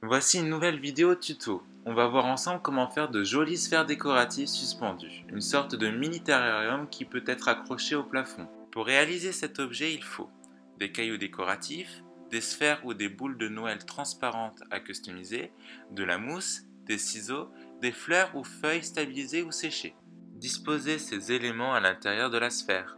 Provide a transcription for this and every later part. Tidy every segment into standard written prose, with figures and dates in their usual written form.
Voici une nouvelle vidéo tuto. On va voir ensemble comment faire de jolies sphères décoratives suspendues, une sorte de mini terrarium qui peut être accroché au plafond. Pour réaliser cet objet, il faut des cailloux décoratifs, des sphères ou des boules de Noël transparentes à customiser, de la mousse, des ciseaux, des fleurs ou feuilles stabilisées ou séchées. Disposez ces éléments à l'intérieur de la sphère.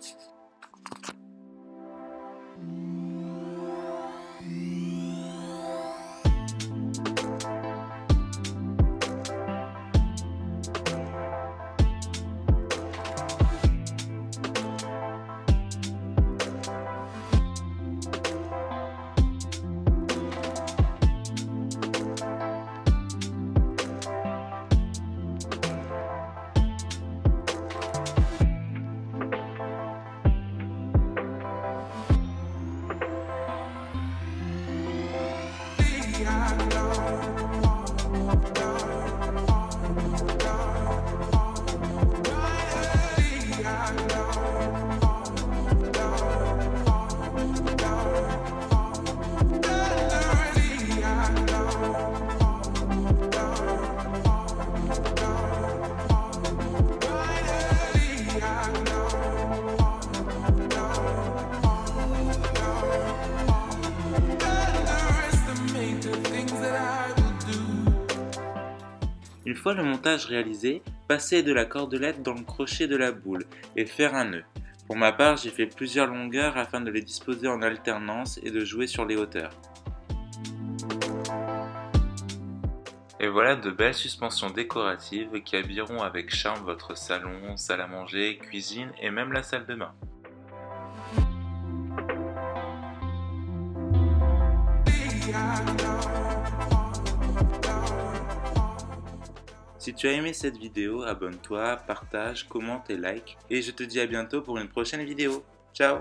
Une fois le montage réalisé, passez de la cordelette dans le crochet de la boule et faire un nœud. Pour ma part, j'ai fait plusieurs longueurs afin de les disposer en alternance et de jouer sur les hauteurs. Et voilà de belles suspensions décoratives qui habilleront avec charme votre salon, salle à manger, cuisine et même la salle de bain. Si tu as aimé cette vidéo, abonne-toi, partage, commente et like. Et je te dis à bientôt pour une prochaine vidéo. Ciao!